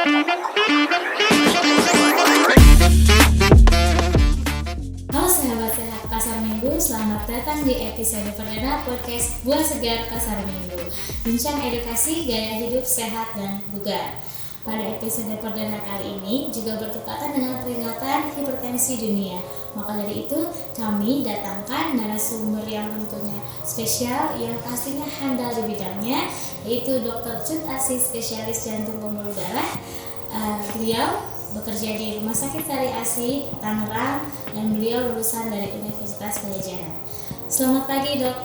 Halo sahabat sehat Pasar Minggu, selamat datang di episode perdana podcast Buah Segar Pasar Minggu. Bincang edukasi gaya hidup sehat dan bugar. Pada episode perdana kali ini juga bertepatan dengan peringatan hipertensi dunia. Maka dari itu kami datangkan narasumber yang tentunya spesial yang pastinya handal di bidangnya, yaitu Dr. Cut Asih, spesialis jantung pembuluh darah. Beliau bekerja di Rumah Sakit Sari Asih, Tangerang, dan beliau lulusan dari Universitas Pajajaran. Selamat pagi Dok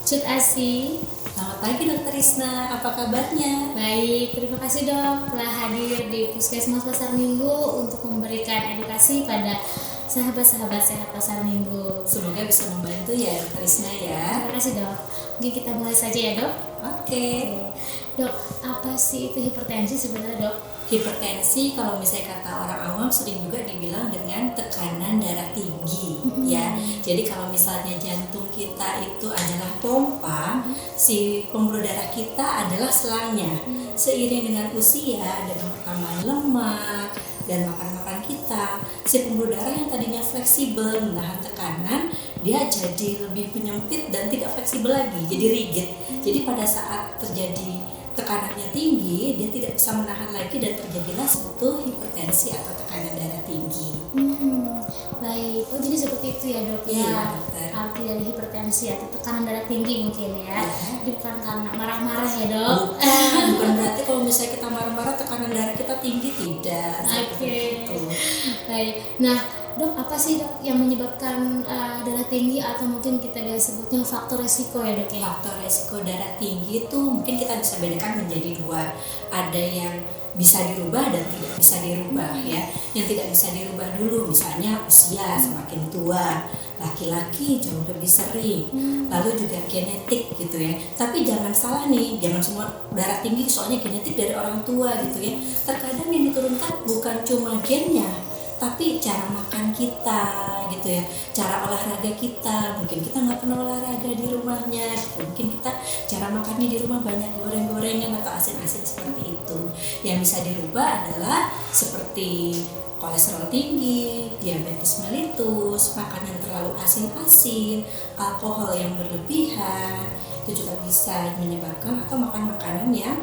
Cut Asih. Selamat pagi Dr. Isna, apa kabarnya? Baik, terima kasih Dok telah hadir di Puskesmas Pasar Minggu untuk memberikan edukasi pada sahabat-sahabat sehat Pasar Minggu. Semoga bisa membantu ya Dr. Isna ya. Terima kasih Dok. Mungkin kita mulai saja ya Dok. Oke. Dok, apa sih itu hipertensi sebenarnya Dok? Hipertensi kalau misalnya kata orang awam sering juga dibilang dengan tekanan darah tinggi ya. Jadi kalau misalnya jantung kita itu adalah pompa, si pembuluh darah kita adalah selangnya. Seiring dengan usia, dengan pertambahan lemak dan makan-makan kita, si pembuluh darah yang tadinya fleksibel menahan tekanan, dia jadi lebih penyempit dan tidak fleksibel lagi, jadi rigid. Jadi pada saat terjadi tekanannya tinggi, dia tidak bisa menahan lagi dan terjadilah suatu hipertensi atau tekanan darah tinggi. Baik, oh jadi seperti itu ya Dok ya. Iya, dokter. Arti dari hipertensi atau tekanan darah tinggi mungkin ya. Jadi bukan karena marah-marah ya Dok. Bukan berarti kalau misalnya kita marah-marah tekanan darah kita tinggi, tidak. Oke. Itu. Baik. Nah, Dok, apa sih Dok yang menyebabkan darah tinggi atau mungkin kita biasa sebutnya faktor resiko ya Dok ya? Faktor resiko darah tinggi itu mungkin kita bisa bedakan menjadi dua. Ada yang bisa dirubah dan tidak bisa dirubah ya. Yang tidak bisa dirubah dulu misalnya usia, semakin tua, laki-laki jauh lebih sering, lalu juga genetik gitu ya. Tapi jangan salah nih, jangan semua darah tinggi soalnya genetik dari orang tua gitu ya. Terkadang yang diturunkan bukan cuma gennya, tapi cara makan kita gitu ya, cara olahraga kita. Mungkin kita nggak pernah olahraga di rumahnya, mungkin kita cara makannya di rumah banyak goreng-gorengan atau asin-asin seperti itu. Yang bisa dirubah adalah seperti kolesterol tinggi, diabetes mellitus, makan yang terlalu asin-asin, alkohol yang berlebihan, itu juga bisa menyebabkan, atau makan makanan yang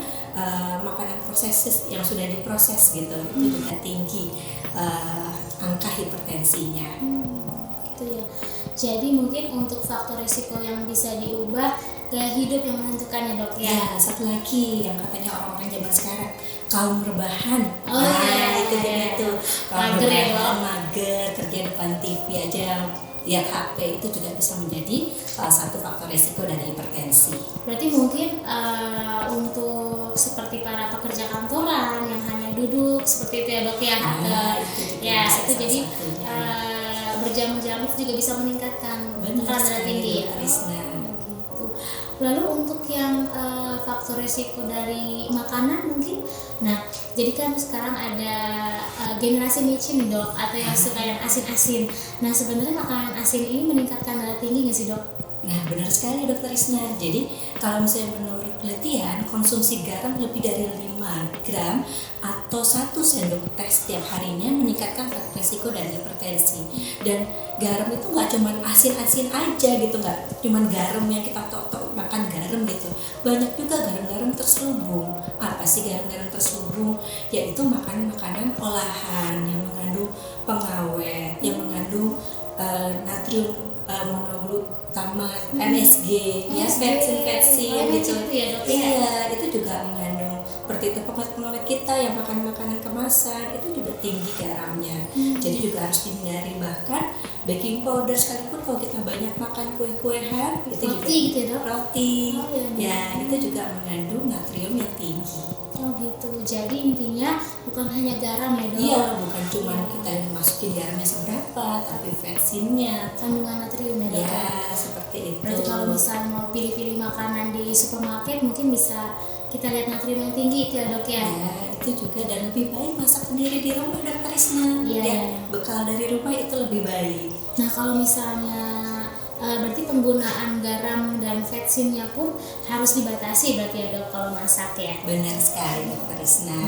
makanan proses yang sudah diproses gitu, itu juga tinggi angka hipertensinya. Gitu ya. Jadi mungkin untuk faktor risiko yang bisa diubah, gaya hidup yang menentukan ya Dok ya. Ya, satu lagi yang katanya orang-orang zaman sekarang, kaum rebahan. Itu dia tuh. Kaum rebahan, mager, kerja depan TV aja, lihat HP, itu juga bisa menjadi salah satu faktor risiko dari hipertensi. Berarti mungkin untuk seperti para pekerja kantoran yang hanya duduk seperti itu ya Dok ya. Itu juga Ya, bisa itu jadi satunya. berjam-jam itu juga bisa meningkatkan tekanan darah tinggi ya. Gitu. Lalu untuk yang faktor risiko dari makanan mungkin, nah jadi kan sekarang ada generasi micin nih Dok, atau yang suka yang asin-asin. Nah sebenarnya makanan asin ini meningkatkan darah tinggi nggak sih Dok? Nah benar sekali Dr. Isna. Jadi kalau misalnya menurut penelitian, konsumsi garam lebih dari 5 gram atau 1 sendok teh setiap harinya meningkatkan faktor risiko dan hipertensi. Dan garam itu nggak cuma asin-asin aja gitu, nggak cuma garam yang kita tok-tok makan garam gitu. Banyak juga garam-garam terselubung. Apa sih garam-garam terselubung? Yaitu makanan-makanan olahan yang mengandung pengawet, yang mengandung natrium monoglutamat, MSG, ya vetsin gitu. Iya, itu juga mengandung seperti itu. Pengawet kita yang makan makanan kemasan itu juga tinggi garamnya. Jadi juga harus dihindari. Bahkan baking powder sekalipun kalau kita banyak makan kue-kuehan itu roti juga gitu ya Dok? roti. Iya. Ya, itu juga mengandung natrium yang tinggi. Oh gitu. Jadi intinya bukan hanya garam ya Dok? Iya, bukan cuma kita masukin garamnya seberapa, tapi vetsinnya, Kandungan natrium ya Dok? ya seperti itu. Berarti kalau misalnya mau pilih-pilih makanan di supermarket mungkin bisa kita lihat natrium yang tinggi itu ya Dok ya? Ya, itu juga, dan lebih baik masak sendiri di rumah Dr. Isna. Iya. Ya, bekal dari rumah itu lebih baik. Nah kalau misalnya berarti penggunaan garam dan vetsinnya pun harus dibatasi berarti ya dok kalau masak ya. Benar sekali Dokter Risna.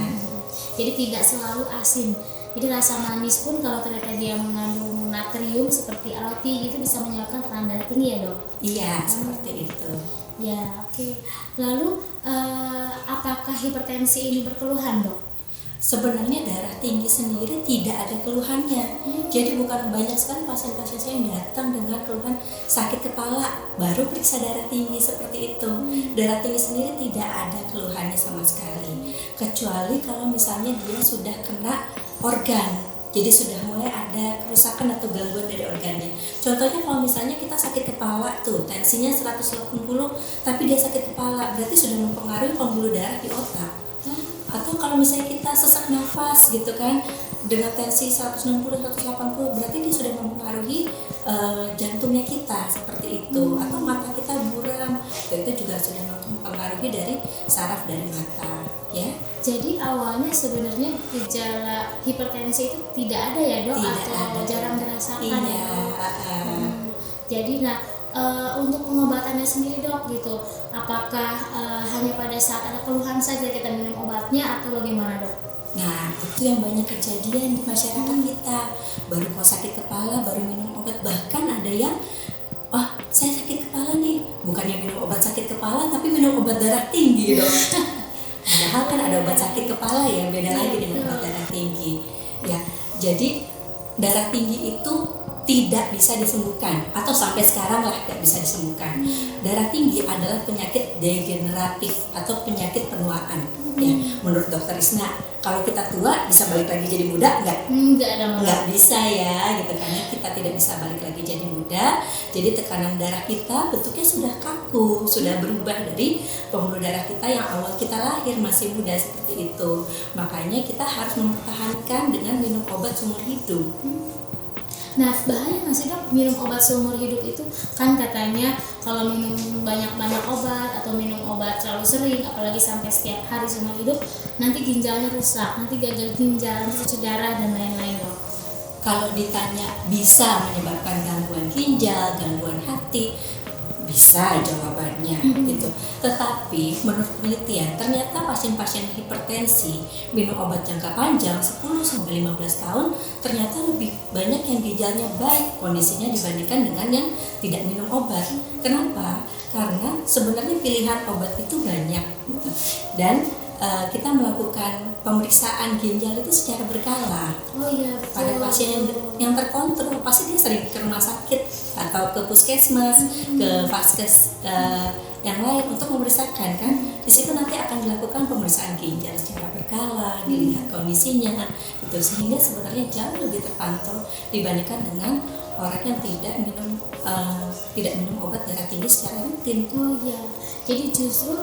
Jadi tidak selalu asin. Jadi rasa manis pun kalau ternyata dia mengandung natrium seperti roti gitu bisa menyebabkan tekanan darah tinggi ya dok? Iya, seperti itu. Ya, oke. Lalu apakah hipertensi ini berkeluhan dok? Sebenarnya darah tinggi sendiri tidak ada keluhannya. Jadi bukan banyak sekali pasien-pasien saya yang datang dengan keluhan sakit kepala baru periksa darah tinggi seperti itu. Darah tinggi sendiri tidak ada keluhannya sama sekali. Kecuali kalau misalnya dia sudah kena organ. Jadi sudah mulai ada kerusakan atau gangguan dari organnya. Contohnya kalau misalnya kita sakit kepala tuh, tensinya 180 tapi dia sakit kepala, berarti sudah mempengaruhi pembuluh darah di otak. Atau kalau misalnya kita sesak nafas gitu kan dengan tensi 160-180 berarti dia sudah mempengaruhi jantungnya kita seperti itu. Atau mata kita buram, itu juga sudah mempengaruhi dari saraf dari mata ya. Jadi awalnya sebenarnya gejala hipertensi itu tidak ada ya dok, Tidak atau ada. jarang dirasakan Iya, ya dok? Jadi untuk pengobatannya sendiri dok gitu, apakah hanya pada saat ada keluhan saja kita minum obatnya atau bagaimana dok? Nah, itu yang banyak kejadian di masyarakat kita. Baru kalau sakit kepala baru minum obat, bahkan ada yang saya sakit kepala nih, bukannya minum obat sakit kepala tapi minum obat darah tinggi dong. Padahal kan ada obat sakit kepala ya, beda lagi dengan obat darah tinggi. Ya, jadi darah tinggi itu tidak bisa disembuhkan atau sampai sekarang lah tidak bisa disembuhkan. Darah tinggi adalah penyakit degeneratif atau penyakit penuaan. Ya, menurut Dokter Risna, kalau kita tua bisa balik lagi jadi muda enggak? Enggak bisa ya, gitu karena kita tidak bisa balik lagi jadi muda. Jadi tekanan darah kita bentuknya sudah kaku, sudah berubah dari pembuluh darah kita yang awal kita lahir masih muda seperti itu. Makanya kita harus mempertahankan dengan minum obat seumur hidup. Nah, bahaya nggak sih dok minum obat seumur hidup itu? Kan katanya kalau minum banyak-banyak obat atau minum obat terlalu sering, apalagi sampai setiap hari seumur hidup, nanti ginjalnya rusak, nanti gagal ginjal, nanti cuci darah dan lain-lain dok. Kalau ditanya bisa menyebabkan gangguan ginjal, gangguan hati, bisa jawabannya gitu. Tetapi menurut penelitian ternyata pasien-pasien hipertensi minum obat jangka panjang 10-15 tahun ternyata lebih banyak yang ginjalnya baik kondisinya dibandingkan dengan yang tidak minum obat. Kenapa? Karena sebenarnya pilihan obat itu banyak gitu. Dan kita melakukan pemeriksaan ginjal itu secara berkala. Oh iya, betul. Pada pasien yang terkontrol, pasti dia sering ke rumah sakit atau ke puskesmas, ke vaskes yang lain untuk memeriksakan kan. Di situ nanti akan dilakukan pemeriksaan ginjal secara berkala, dilihat kondisinya, itu sehingga sebenarnya jauh lebih terpantau dibandingkan dengan orang yang tidak minum obat darah tinggi secara rutin. Oh iya, jadi justru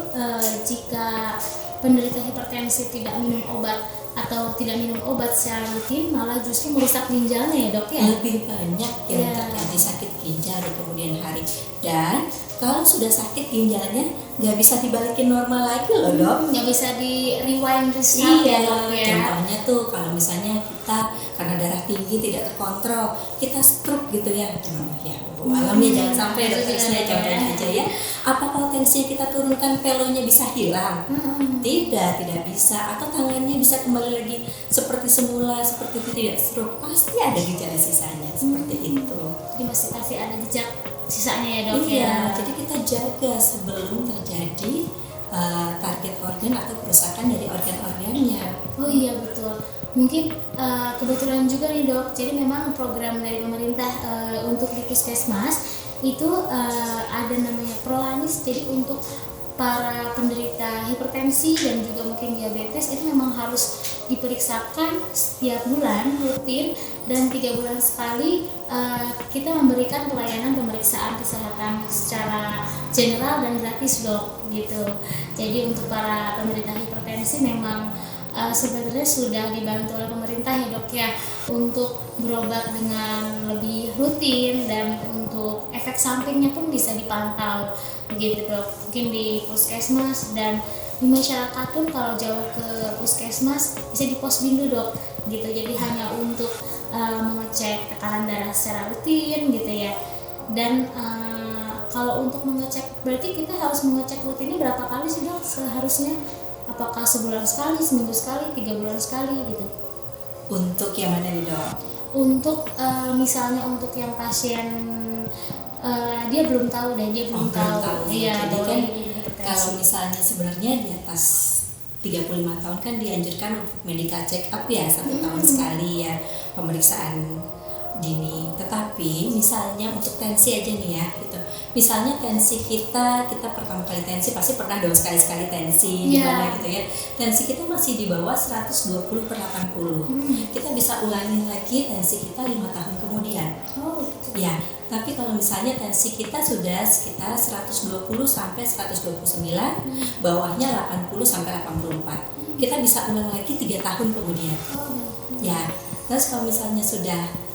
jika penderita hipertensi tidak minum obat atau tidak minum obat secara rutin malah justru merusak ginjalnya ya dok ya? Lebih banyak yang terjadi sakit ginjal di kemudian hari. Dan kalau sudah sakit ginjalnya nggak bisa dibalikin normal lagi loh dok. Nggak bisa di rewind restart ya dok ya? Contohnya tuh kalau misalnya kita karena darah tinggi tidak terkontrol, kita stroke gitu ya. Alamnya jangan sampai Dokter Risna contohnya aja ya. Apakah tensi kita turunkan pelonya bisa hilang? Tidak bisa. Atau tangannya bisa kembali lagi seperti semula, seperti tidak stroke? Pasti ada gejala sisanya seperti itu. Jadi masih ada jejak sisanya ya dok ya? Iya, jadi kita jaga sebelum terjadi target organ atau kerusakan dari organ-organnya. Oh iya betul. Mungkin kebetulan juga nih dok, jadi memang program dari pemerintah untuk di puskesmas itu ada namanya Prolanis. Jadi untuk para penderita hipertensi dan juga mungkin diabetes itu memang harus diperiksakan setiap bulan rutin, dan 3 bulan sekali kita memberikan pelayanan pemeriksaan kesehatan secara general dan gratis dok gitu. Jadi untuk para penderita hipertensi memang sebenarnya sudah dibantu oleh pemerintah ya dok ya untuk berobat dengan lebih rutin, dan untuk efek sampingnya pun bisa dipantau begitu dok, mungkin di puskesmas dan di masyarakat pun kalau jauh ke puskesmas bisa di posbindu dok gitu. Jadi hanya untuk mengecek tekanan darah secara rutin gitu ya. Dan kalau untuk mengecek, berarti kita harus mengecek rutinnya berapa kali sih dok seharusnya? Apakah sebulan sekali, seminggu sekali, 3 bulan sekali gitu? Untuk yang mana nih dok? Untuk misalnya untuk yang pasien dia belum tahu deh, dia belum tahu. Iya, jadi kan hipertensi. kalau misalnya sebenarnya di atas 35 tahun kan dianjurkan untuk medical check up ya 1 tahun sekali ya, pemeriksaan dini. Tetapi misalnya untuk tensi aja nih ya gitu. Misalnya tensi kita pertama kali tensi pasti pernah dong sekali-sekali tensi gimana gitu ya. Tensi kita masih di bawah 120/80. Kita bisa ulangin lagi tensi kita 5 tahun kemudian. Gitu. Ya, tapi kalau misalnya tensi kita sudah sekitar 120 sampai 129, bawahnya 80 sampai 84. Kita bisa ulang lagi 3 tahun kemudian. Ya, terus kalau misalnya sudah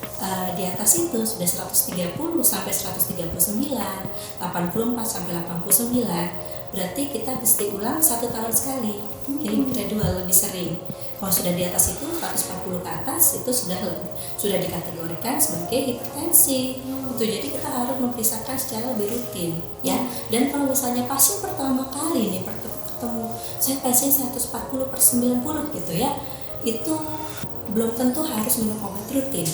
di atas itu sudah 130 sampai 139, 84 sampai 89, berarti kita mesti ulang 1 tahun sekali. Jadi gradual, lebih sering. Kalau sudah di atas itu 140 ke atas itu sudah dikategorikan sebagai hipertensi. Itu jadi kita harus memeriksakan secara lebih rutin ya. Dan kalau misalnya pasien pertama kali nih ketemu saya pasien 140/90 gitu ya, itu belum tentu harus minum obat rutin.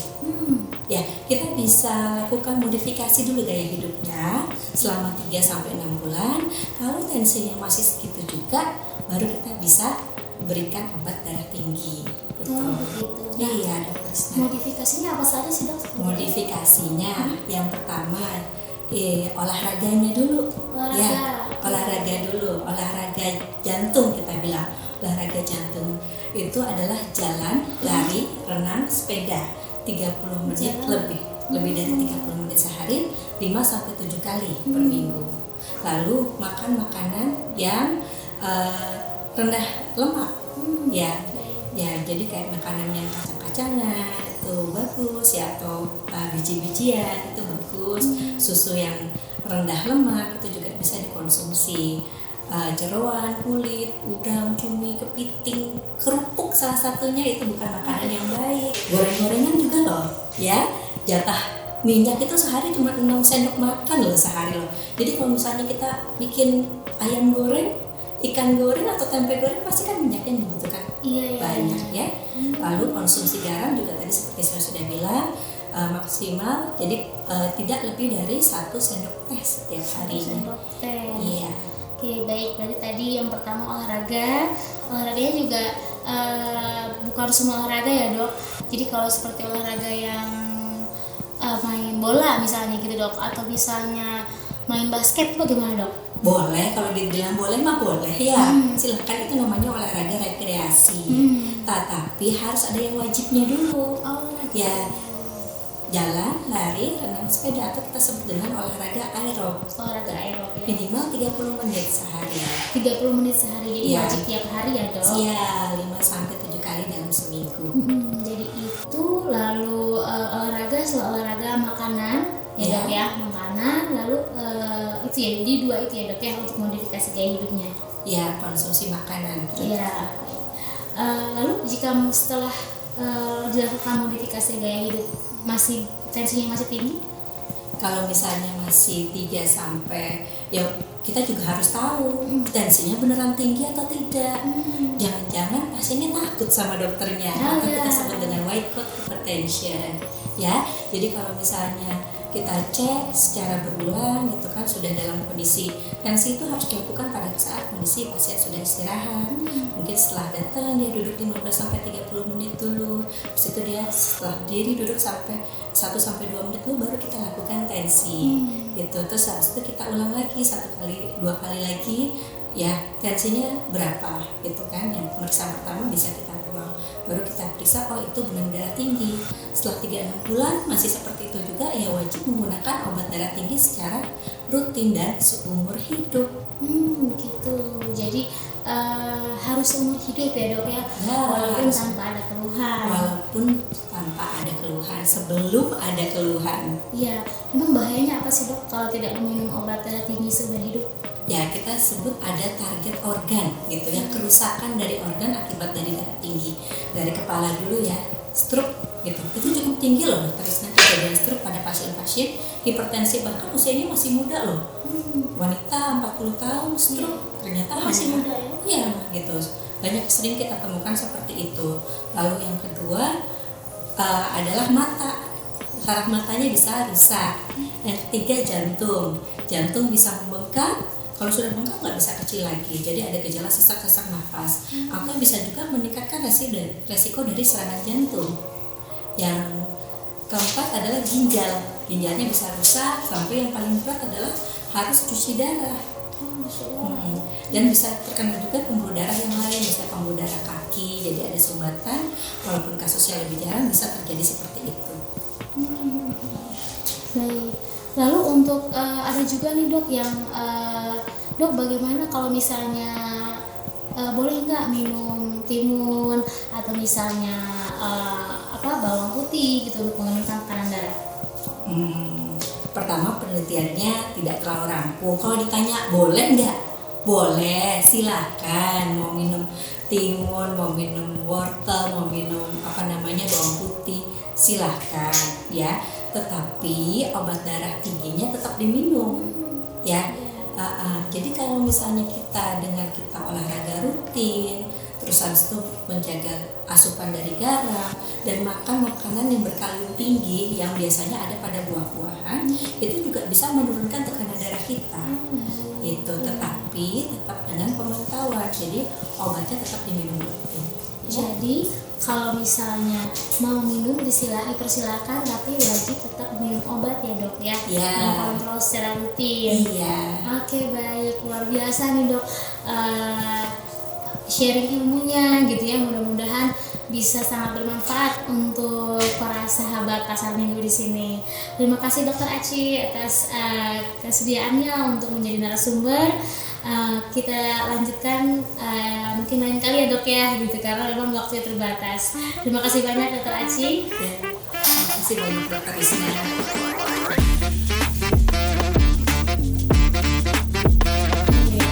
Ya, kita bisa lakukan modifikasi dulu gaya hidupnya selama 3-6 bulan. Kalau tensinya masih segitu juga, baru kita bisa berikan obat darah tinggi. Begitu. Iya, dokter. Modifikasinya apa saja sih dok? Modifikasinya yang pertama olahraganya dulu. Olahraga dulu, olahraga jantung kita bilang. Olahraga jantung itu adalah jalan, lari, renang, sepeda 30 menit lebih dari 30 menit sehari, 5-7 kali per minggu. Lalu makan makanan yang rendah lemak. Ya, jadi kayak makanan yang kacang-kacangan itu bagus ya, atau biji-bijian itu bagus. Susu yang rendah lemak itu juga bisa dikonsumsi. Jeroan, kulit, udang, cumi, kepiting, kerupuk salah satunya itu bukan makanan yang baik. Goreng-gorengan juga loh, ya. Jatah minyak itu sehari cuma 6 sendok makan loh sehari loh. Jadi kalau misalnya kita bikin ayam goreng, ikan goreng atau tempe goreng pasti kan minyaknya membutuhkan banyak ya. Lalu konsumsi garam juga tadi seperti saya sudah bilang maksimal, jadi tidak lebih dari 1 sendok teh setiap harinya. Iya. Oke, baik. Berarti tadi yang pertama olahraganya juga bukan semua olahraga ya dok. Jadi kalau seperti olahraga yang main bola misalnya gitu dok, atau misalnya main basket bagaimana dok? Boleh, kalau dibilang boleh mah boleh ya. Silakan, itu namanya olahraga rekreasi. Tetapi harus ada yang wajibnya dulu. Ya, jalan, lari, renang, sepeda, atau kita sebut dengan olahraga aerob. Olahraga aerob ya. Minimal 30 menit sehari. 30 menit sehari, jadi wajib tiap hari ya dok? Iya, 5-7 kali dalam seminggu. Jadi itu, lalu setelah olahraga makanan ya dok ya, makanan, lalu itu ya, di 2 itu ya dok ya untuk modifikasi gaya hidupnya. Ya, konsumsi makanan. Iya. Lalu jika setelah dilakukan modifikasi gaya hidup tensinya masih tinggi? Kalau misalnya masih 3 sampai, ya kita juga harus tahu tensinya beneran tinggi atau tidak. Jangan-jangan pasiennya takut sama dokternya, atau kita sebut dengan white coat hypertension. Ya, jadi kalau misalnya kita cek secara berulang gitu kan, sudah dalam kondisi tensi itu harus dilakukan pada saat kondisi pasien sudah istirahat. Mungkin setelah datang dia duduk 15-30 menit dulu, terus itu dia setelah diri duduk sampai 1-2 menit dulu, baru kita lakukan tensi gitu. Terus habis itu kita ulang lagi 1 kali 2 kali lagi ya, tensinya berapa gitu kan. Yang pemeriksaan pertama bisa kita buang, baru kita periksa itu benar darah tinggi. Setelah 3-6 bulan masih seperti itu juga, ya wajib menggunakan obat darah tinggi secara rutin dan seumur hidup. Gitu. Jadi harus seumur hidup ya dok ya, walaupun tanpa ada keluhan. Sebelum ada keluhan. Iya, memang bahayanya apa sih dok kalau tidak meminum obat darah tinggi seumur hidup? Ya, kita sebut ada target organ gitu ya, kerusakan dari organ akibat dari darah tinggi. Dari kepala dulu ya, stroke gitu, itu cukup tinggi loh dokter Isna. kejadian stroke pada pasien-pasien hipertensi, bahkan usianya masih muda loh. Wanita 40 tahun stroke ternyata masih hanya muda ya? Iya gitu. Banyak sering kita temukan seperti itu. Lalu yang kedua adalah mata. Saraf matanya bisa rusak. Yang ketiga jantung. Jantung bisa membengkak. Kalau sudah bengkak nggak bisa kecil lagi. Jadi ada gejala sesak-sesak nafas. Atau bisa juga meningkatkan resiko dari serangan jantung. Yang keempat adalah ginjal. Ginjalnya bisa rusak sampai yang paling berat adalah harus cuci darah. Dan bisa terkena juga pembuluh darah yang lain, misalnya pembuluh darah kaki, jadi ada sumbatan. Walaupun kasusnya lebih jarang, bisa terjadi seperti itu. Baik. Lalu untuk ada juga nih dok yang dok, bagaimana kalau misalnya boleh nggak minum timun atau misalnya bawang putih gitu untuk menurunkan tekanan darah? Pertama, penelitiannya tidak terlalu rampung. Kalau ditanya boleh nggak? Boleh, silakan. Mau minum timun, mau minum wortel, mau minum bawang putih, silahkan ya. Tetapi obat darah tingginya tetap diminum ya. Jadi kalau misalnya kita olahraga rutin, terus habis itu menjaga asupan dari garam dan makan makanan yang berkalium tinggi yang biasanya ada pada buah-buahan, itu juga bisa menurunkan tekanan darah kita. Itu tetapi tetap dengan pemantauan. Jadi obatnya tetap diminum rutin. Jadi kalau misalnya mau minum dipersilakan, tapi wajib tetap minum obat ya dok ya. Iya. Dan kontrol secara rutin. Iya. Oke, baik, luar biasa nih dok. Sharing ilmunya gitu ya, mudah-mudahan bisa sangat bermanfaat untuk para sahabat Pasar Minggu di sini. Terima kasih Dokter Aci atas kesediaannya untuk menjadi narasumber. Kita lanjutkan mungkin lain kali ya dok ya, gitu, karena memang waktunya terbatas. Terima kasih banyak Dokter Aci. Terima kasih banyak Dokter Isna.